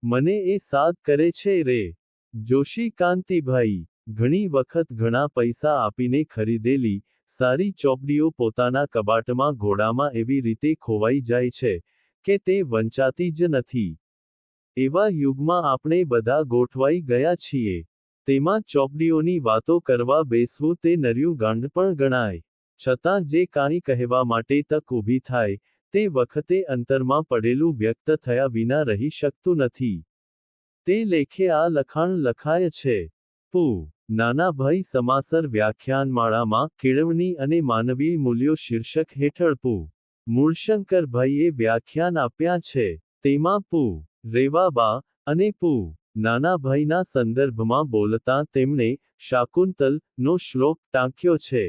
મને એ સાદ કરે છે રે. જોશી કાંતિભાઈ. ઘણી વખત ઘણા પૈસા આપીને ખરીદેલી સારી ચોપડીઓ પોતાના કબાટમાં ઘોડામાં એવી રીતે ખોવાઈ જાય છે કે તે વંચાતી જ નથી. એવા યુગમાં આપણે બધા ગોઠવાઈ ગયા છીએ. તેમાં ચોપડીઓની વાતો કરવા બેસવું તે નર્યું ગાંડ પણ ગણાય. છતાં જે કાંઈ કહેવા માટે તક ઊભી થાય, તે વખતે અંતરમાં પડેલું વ્યક્ત થયા વિના રહી શકતું નથી. તે લેખે આ લખાણ લખાય છે. પૂ. નાનાભાઈ સમાસર વ્યાખ્યાનમાળામાં કેળવણી અને માનવીય મૂલ્યો શીર્ષક હેઠળ પૂ. મૂળશંકરભાઈએ વ્યાખ્યાન આપ્યા છે. તેમાં પૂ. રેવાબા અને પૂ. નાનાભાઈના સંદર્ભમાં બોલતાં તેમણે શાકુંતલ નો શ્લોક ટાંક્યો છે.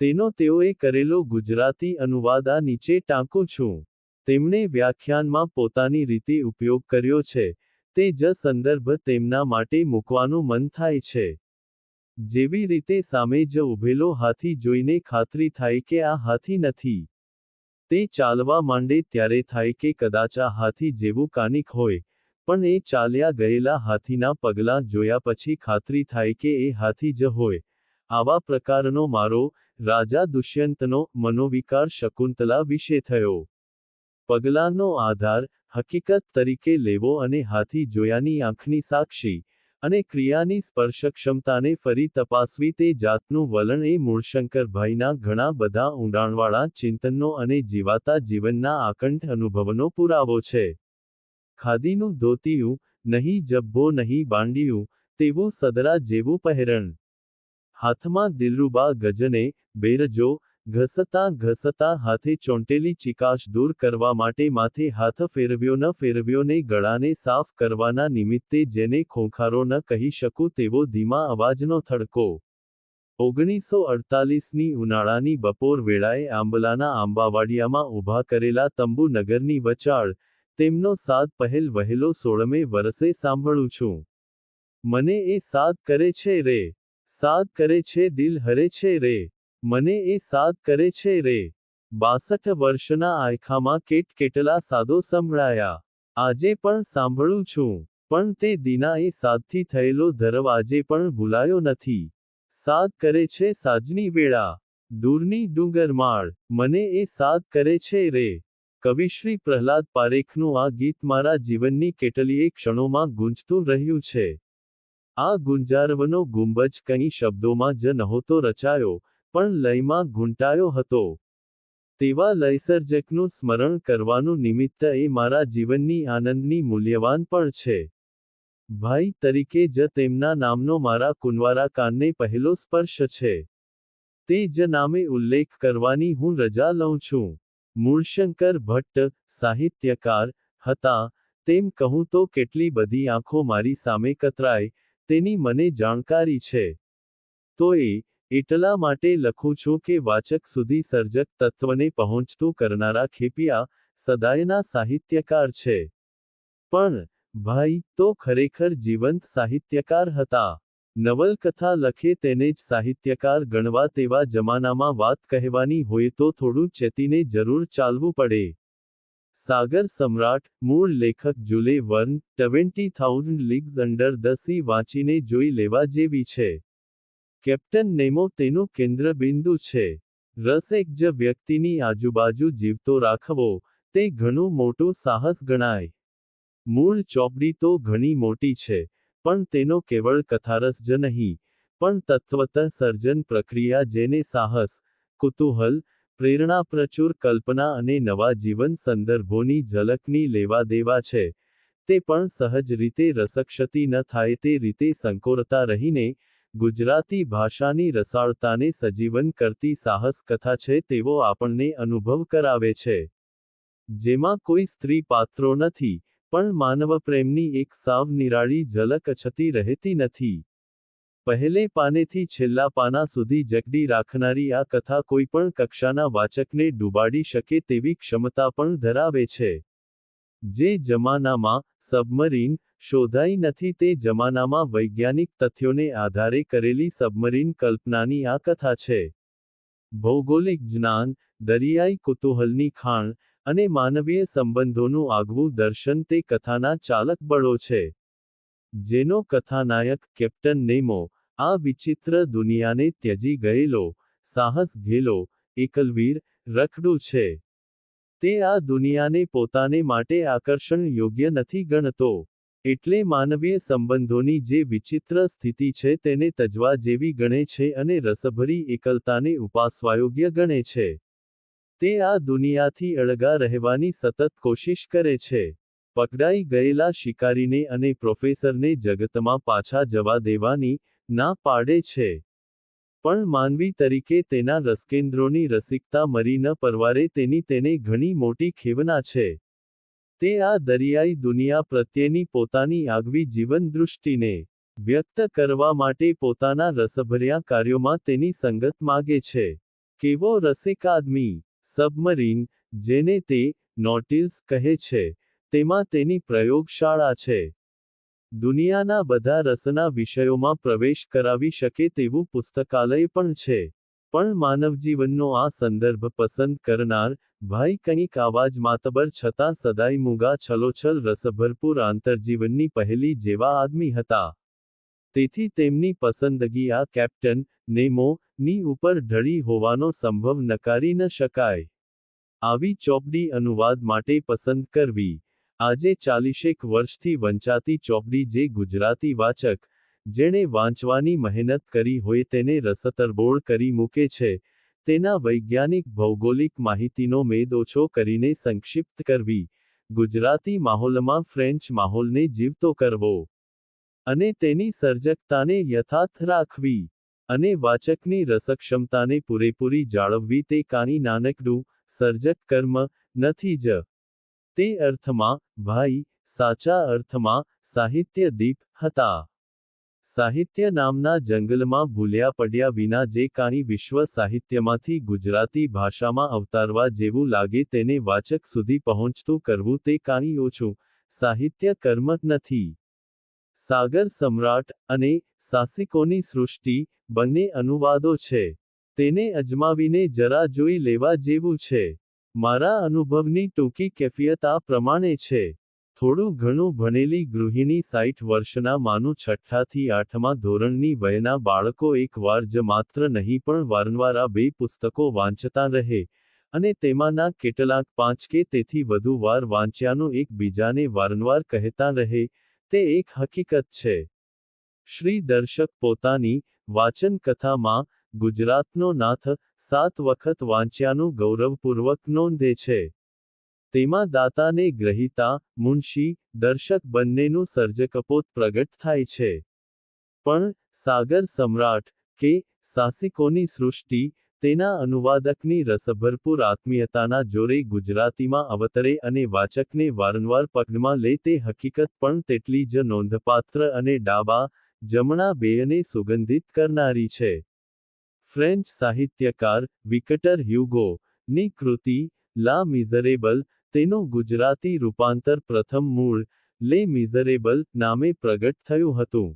તેનો તેઓએ કરેલો ગુજરાતી અનુવાદ આ નીચે ટાંકું છું. તેમણે વ્યાખ્યાનમાં પોતાની રીતે ઉપયોગ કર્યો છે, તે જ સંદર્ભ તેમના માટે મૂકવાનું મન થાય છે. જેવી રીતે સામે જ ઊભેલો હાથી જોઈને ખાતરી થાય કે આ હાથી નથી. તે ચાલવા માંડે ત્યારે થાય કે કદાચ આ હાથી જેવું કાનિક હોય, પણ એ ચાલ્યા ગયેલા હાથીના પગલાં જોયા પછી ખાતરી થાય કે એ હાથી જ હોય. આવા પ્રકારનો મારો, રાજા દુષ્યંતનો, મનોવિકાર શકુંતલા વિશે થયો. પગલાંનો આધાર, હકીકત તરીકે લેવો અને હાથી જોયાની આંખની સાક્ષી, અને ક્રિયાની સ્પર્શક્ષમતાને ફરી તપાસવી તે જાતનું વલણ એ મૂળશંકરભાઈના ઘણા બધા ઊંડાણવાળા ચિંતનનો અને જીવાતા જીવનના આકંઠ અનુભવનો પુરાવો છે. ખાદીનું ધોતિયું, નહીં જબ્બો નહીં બાંડિયું, તેવું સદરા જેવું પહેરણ. હાથમાં દિલરૂબા ગજને, બેરજો, ઘસતાં ઘસતાં હાથે ચોંટેલી ચિકાશ દૂર કરવા માટે માથે હાથ ફેરવ્યો ને ગળાને સાફ કરવાના નિમિત્તે જેને ખોંખારો ન કહી શકું તેવો ધીમા અવાજનો થડકો. 1948ની ઉનાળાની બપોર વેળાએ આંબલાના આંબાવાડિયામાં ઊભા કરેલા તંબુ નગરની વચાળ, તેમનો સાદ પહેલ વહેલો 16મે વરસે સાંભળું છું. મને એ સાદ કરે છે રે. સાદ કરે છે દિલ હરે છે રે. મને એ સાદ કરે છે રે. 62 વર્ષના આયખામાં કેટલા સાદો સંભળાયા. આજે પણ સાંભળું છું. પણ તે દીના એ સાદથી થયેલો ધરવ આજે પણ ભૂલાયો નથી. સાદ કરે છે સાજની વેળા. દૂરની ડુંગરમાળ. મને એ સાદ કરે છે રે. કવિશ્રી પ્રહલાદ પારેખનું આ ગીત મારા જીવનની કેટલીય ક્ષણોમાં ગુંજતું રહ્યું છે. આ ગુંજારવનો ગુંબજ કંઈ શબ્દોમાં જ નહોતો રચાયો, પણ લયમાં ઘૂંટાયો હતો. તેવા લયસર્જકનું સ્મરણ કરવાનું નિમિત્ત એ મારા જીવનની આનંદની મૂલ્યવાન પળ છે. ભાઈ તરીકે જ તેમના નામનો મારા કુંવારા કાનને પહેલો સ્પર્શ છે. તે જ નામે ઉલ્લેખ કરવાની હું રજા લઉં છું. મૂળશંકર ભટ્ટ, સાહિત્યકાર, હતા, તેમ કહું તો કેટલી બધી આંખો મારી સામે કતરાય, તેની મને જાણકારી છે. તો એટલા માટે લખું છું કે વાચક સુધી સર્જક તત્વને પહોંચતું કરનારા ખેપિયા, સદાયના સાહિત્યકાર છે. પણ, ભાઈ, તો ખરેખર જીવંત સાહિત્યકાર હતા. નવલકથા લખે તેને જ સાહિત્યકાર ગણવા તેવા જમાનામાં વાત કહેવાની હોય તો થોડું ચેતીને જરૂર ચાલવું પડે. સાગર સમ્રાટ, મૂળ લેખક Jules Verne, 20,000 leagues under the sea વાંચીને જોઈ લેવા જેવી છે. કેપ્ટન નેમો તેનું કેન્દ્રબિંદુ છે. રસ એક જ વ્યક્તિની આજુબાજુ જીવતો રાખવો, તે ઘણું મોટું સાહસ ગણાય. મૂળ ચોપડી તો ઘણી મોટી છે, પણ તેનો કેવળ કથારસ જ નહીં, પણ તત્વતઃ સર્જન પ્રક્રિયા જેને સાહસ, કુતૂહલ, પ્રેરણાપ્રચુર કલ્પના અને નવા જીવન સંદર્ભોની ઝલકની લેવા દેવા છે, તે પણ સહજ રીતે રસક્ષતી ન થાય તે રીતે સંકોરતા રહીને, ગુજરાતી ભાષાની રસાળતાને સજીવન કરતી સાહસ કથા છે તેવો આપણને અનુભવ કરાવે છે. જેમાં કોઈ સ્ત્રી પાત્રો નથી, પણ માનવપ્રેમની એક સાવ નિરાળી ઝલક અછતી રહેતી નથી. પહેલે પાનેથી છેલ્લા પાના સુધી જકડી રાખનારી આ કથા કોઈ પણ કક્ષાના વાચકને ડૂબાડી શકે તેવી ક્ષમતા પણ ધરાવે છે. જે જમાનામાં સબમરીન શોધાઈ નથી તે જમાનામાં વૈજ્ઞાનિક તથ્યોને આધારે કરેલી સબમરીન કલ્પનાની આ કથા છે. ભૌગોલિક જ્ઞાન, દરિયાઈ કુતૂહલની ખાણ, અને માનવીય સંબંધોનું આગવું દર્શન તે કથાના ચાલક બળો છે. જેનો કથાનાયક કેપ્ટન નેમો, આ વિચિત્ર દુનિયાને ત્યજી ગયેલો, સાહસ ઘેલો, એકલવીર, રખડુ છે. તે આ દુનિયાને પોતાને માટે આકર્ષણ યોગ્ય નથી ગણતો. એટલે માનવીય સંબંધોની જે વિચિત્ર સ્થિતિ છે તેને તજવા જેવી ગણે છે અને રસભરી એકલતાને ઉપાસવાયોગ્ય ગણે છે. તે આ દુનિયાથી અળગા રહેવાની સતત કોશિશ કરે છે. પકડાઈ ગયેલા શિકારીને અને પ્રોફેસરને જગતમાં પાછા જવા દેવાની ના પાડે છે. પણ માનવી તરીકે તેના રસકેન્દ્રોની રસિકતા મરી ન પરવારે તેની તેને ઘણી મોટી ખેવના છે. તે આ દરિયાઈ દુનિયા પ્રત્યેની પોતાની આગવી જીવન દૃષ્ટિને વ્યક્ત કરવા માટે પોતાના રસભર્યા કાર્યોમાં તેની સંગત માગે છે. કેવો રસિક આદમી! સબમરીન, જેને તે નોટિલ્સ કહે છે, તેમાં તેની પ્રયોગશાળા છે. દુનિયાના બધા રસના વિષયોમાં પ્રવેશ કરાવી શકે તેવું પુસ્તકાલય પણ છે. પણ માનવજીવનનો આ સંદર્ભ પસંદ કરનાર ભાઈ કંઈક આવા જ માતબર છતાં સદાય મૂગા છલોછલ રસભરપૂર આંતરજીવનની પહેલી જેવા આદમી હતા. તેથી તેમની પસંદગી આ કેપ્ટન નેમો ની ઉપર ઢળી હોવાનો સંભવ નકારી ન શકાય. આવી ચોપડી અનુવાદ માટે પસંદ કરવી. આજે 40 વર્ષથી વંચાતી ચોપડી જે ગુજરાતી વાચક, જેણે વાંચવાની મહેનત કરી હોય તેને રસતરબોળ કરી મૂકે છે, તેના વૈજ્ઞાનિક ભૌગોલિક માહિતીનો મેદ ઓછો કરીને સંક્ષિપ્ત કરવી, ગુજરાતી માહોલમાં ફ્રેન્ચ માહોલને જીવતો કરવો, અને તેની સર્જકતાને યથાર્થ રાખવી, અને વાચકની રસક્ષમતાને પૂરેપૂરી જાળવવી તે કાંઈ નાનકડું સર્જક કર્મ નથી જ. તે અર્થમાં, ભાઈ, સાચા અર્થમાં, સાહિત્ય દીપ હતા. સાહિત્ય નામના જંગલમાં ભૂલ્યા પડ્યા વિના જે કાંઈ વિશ્વ સાહિત્યમાંથી ગુજરાતી ભાષામાં અવતારવા જેવું લાગે તેને વાચક સુધી પહોંચતું કરવું તે કાંઈ ઓછું સાહિત્ય કર્મ નથી. સાગર સમ્રાટ અને સાહસિકોની સૃષ્ટિ બંને અનુવાદો છે. તેને અજમાવીને જરા જોઈ લેવા જેવું છે. મારા અનુભવની ટૂંકી કેફિયત આ પ્રમાણે છે. થોડું ઘણું ભણેલી ગૃહિણી 60 વર્ષના માનું 6 થી 8મા ધોરણની વયના બાળકો એકવાર જ માત્ર નહીં પણ વારંવાર આ બે પુસ્તકો વાંચતા રહે, અને તેમાંના કેટલાક 5 કે તેથી વધુ વાર વાંચ્યાનું એકબીજાને વારંવાર કહેતા રહે, તે એક હકીકત છે. શ્રી દર્શક પોતાની વાચન કથામાં ગુજરાતનો નાથ 7 વખત વાંચ્યાનું ગૌરવપૂર્વક નોંધે છે. તેમાં દાતાને ગ્રહિતા, મુનશી, દર્શક બંનેનું સર્જકપોત પ્રગટ થાય છે. પણ સાગર સમ્રાટ કે સાહસિકોની સૃષ્ટિ તેના અનુવાદકની રસભરપૂર આત્મીયતાના જોરે ગુજરાતીમાં અવતરે અને વાચકને વારંવાર પકડમાં લે તે હકીકત પણ તેટલી જ નોંધપાત્ર અને ડાબા જમણા બેયને સુગંધિત કરનારી છે. ફ્રેન્ચ સાહિત્યકાર વિક્ટર હ્યુગો ની કૃતિ લા મિઝરેબલ તેનું ગુજરાતી રૂપાંતર પ્રથમ મૂળ લે મિઝરેબલ નામે પ્રગટ થયું હતું.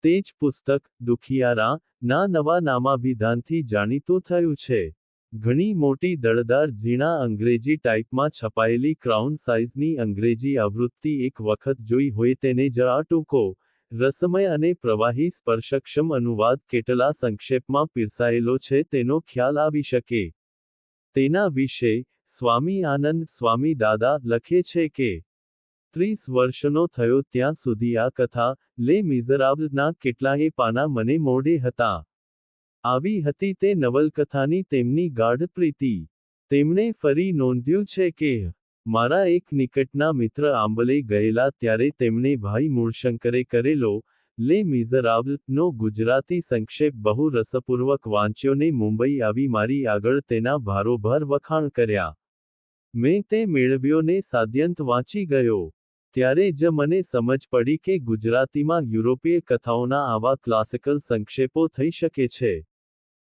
તે જ પુસ્તક દુખિયારા ના નવા નામાભિધાનથી જાણીતું થયું છે. ઘણી મોટી દળદાર ઝીણા અંગ્રેજી ટાઈપમાં છપાયેલી ક્રાઉન સાઇઝની અંગ્રેજી આવૃત્તિ એક વખત જોઈ હોય તેને જ આ ટૂંકો, રસમય અને પ્રવાહી સ્પર્શક્ષમ અનુવાદ કેટલા સંક્ષેપમાં પીરસાયેલો છે તેનો ખ્યાલ આવી શકે. તેના વિશે સ્વામી આનંદ સ્વામી દાદા લખે છે કે 30 વર્ષનો થયો ત્યાં સુધી આ કથા લે મિઝરાબલના કેટલાય પાના મને મોઢે હતા. આવી હતી તે નવલકથાની તેમની ગાઢ પ્રીતિ. તેમણે ફરી નોંધ્યું છે કે મારા એક નિકટના મિત્ર આંબલે ગયેલા ત્યારે તેમણે ભાઈ મૂળશંકરે કરેલો લે મિઝરાબલ નો ગુજરાતી સંક્ષેપ બહુ રસપૂર્વક વાંચ્યો ને મુંબઈ આવી મારી આગળ તેના ભારોભાર વખાણ કર્યા. મેં તે મેળવ્યો ને સાદ્યંત વાંચી ગયો. ત્યારે જ મને સમજ પડી કે ગુજરાતીમાં યુરોપીય કથાઓના આવા ક્લાસિકલ સંક્ષેપો થઈ શકે છે.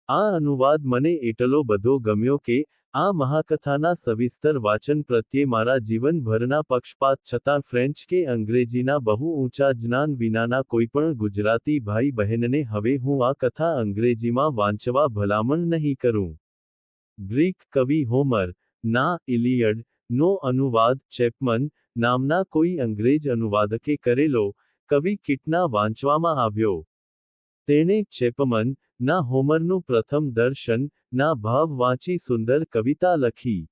આ અનુવાદ મને એટલો બધો ગમ્યો કે આ મહાકથાના સવિસ્તર વાચન પ્રત્યે મારા જીવનભરના પક્ષપાત છતાં ફ્રેન્ચ કે અંગ્રેજીના બહુ ઊંચા જ્ઞાન વિનાના કોઈપણ ગુજરાતી ભાઈ બહેનને હવે હું આ કથા અંગ્રેજીમાં વાંચવા ભલામણ નહીં કરું. ગ્રીક કવિ હોમર, ના ઇલિયડ નો અનુવાદ ચેપમન નામના કોઈ અંગ્રેજ અનુવાદકે કરેલો કવિ કીટના વાંચવામાં આવ્યો. તેણે ચેપમન ના હોમરનું પ્રથમ દર્શન ના ભાવ વાંચી સુંદર કવિતા લખી.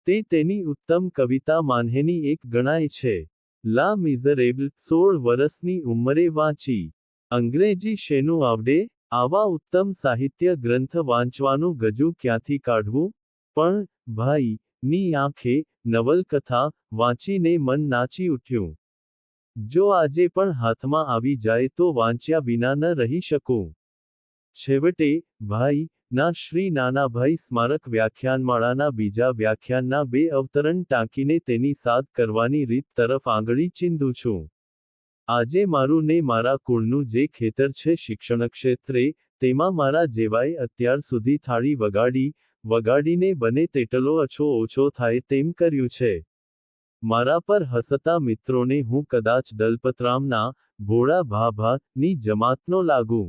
તે તેની ઉત્તમ કવિતા માન્હેની એક ગણાય છે. લા મિઝરેબલ 16 વર્ષની ઉંમરે વાંચી. અંગ્રેજી શેનું આવડે? આવા ઉત્તમ સાહિત્ય ગ્રંથ વાંચવાનું ગજુ ક્યાંથી કાઢવું? પણ, ભાઈ, ની આંખે, નવલકથા, વાંચીને મન નાચી ઉઠ્યું. જો આજે પણ હાથમાં આવી જાય તો વાંચ્યા વિના ન રહી શકું. છેવટે, ભાઈ, ના શ્રી નાનાભાઈ સ્મારક વ્યાખ્યાનમાળાના બીજા વ્યાખ્યાનના 2 અવતરણ ટાંકીને તેની સાદ કરવાની રીત તરફ આંગળી ચીંધું છું. આજે મારું ને મારા કુળનું જે ખેતર છે શિક્ષણક્ષેત્રે, તેમાં મારા જેવાએ અત્યાર સુધી થાળી વગાડીને બને તેટલો ઓછો થાય તેમ કર્યું છે. મારા પર હસતા મિત્રોને હું કદાચ દલપતરામના, ભોળા ભાભા, ની જમાતનો લાગું.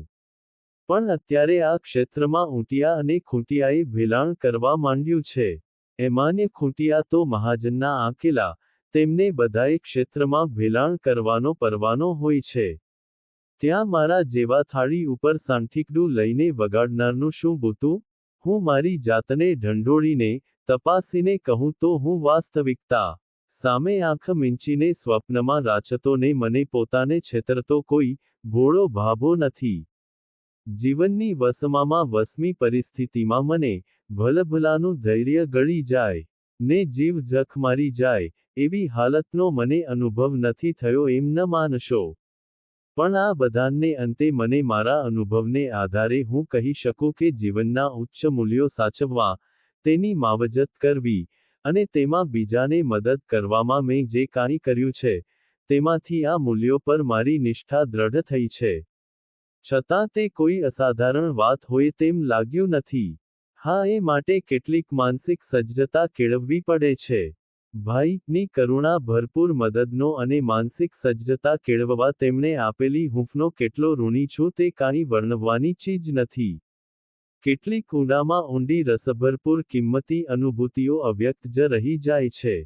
પણ અત્યારે આ ક્ષેત્રમાં ઊંટિયા અને ખૂંટિયાએ ભેલાણ કરવા માંડ્યું છે. એમાન્ય ખૂંટિયા તો મહાજનના આંકેલા, તેમને બધાએ ક્ષેત્રમાં ભેલાણ કરવાનો પરવાનો હોય છે. ત્યાં મારા જેવા થાળી ઉપર સાંઠીકડું લઈને વગાડનારનું શું બૂતું? હું મારી જાતને ઢંઢોળીને, તપાસીને કહું તો હું વાસ્તવિકતા સામે આંખ મીંચીને સ્વપ્નમાં રાચતો ને મને પોતાને છેતરતો કોઈ, ભોળો ભાભો નથી. જીવનની વસમી પરિસ્થિતિમાં મને, ભલભલાનું ધૈર્ય ગળી જાય, ને જીવ જખ મારી જાય, એવી હાલતનો મને અનુભવ નથી થયો એમ ન માનશો. પણ આ બધાને અંતે મને મારા અનુભવને આધારે હું કહી શકું કે જીવનના ઉચ્ચ મૂલ્યો સાચવવા, તેની માવજત કરવી, અને તેમાં બીજાને મદદ કરવામાં મેં જે કાંઈ કર્યું છે, તેમાંથી આ મૂલ્યો પર મારી નિષ્ઠા દ્રઢ થઈ છે. છતાં તે કોઈ અસાધારણ વાત હોય તેમ લાગ્યું નથી. હા, એ માટે કેટલીક માનસિક સજ્જતા કેળવવી પડે છે. ભાઈ, ની કરુણા ભરપૂર મદદનો અને માનસિક સજ્જતા કેળવવા તેમણે આપેલી હૂંફનો કેટલો ઋણી છું તે કાંઈ વર્ણવવાની ચીજ નથી. કેટલીક ઊંડામાં ઊંડી રસભરપૂર કિંમતી અનુભૂતિઓ અવ્યક્ત જ રહી જાય છે.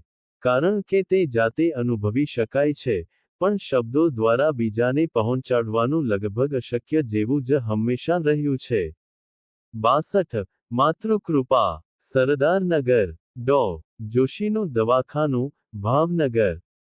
કારણ કે તે જાતે અનુભવી શકાય છે, પણ શબ્દો દ્વારા બીજાને પહોંચાડવાનું લગભગ અશક્ય જેવું જ હંમેશા રહ્યું છે. 62. માતૃકૃપા. સરદારનગર. ડો. જોશીનું દવાખાનું, ભાવનગર.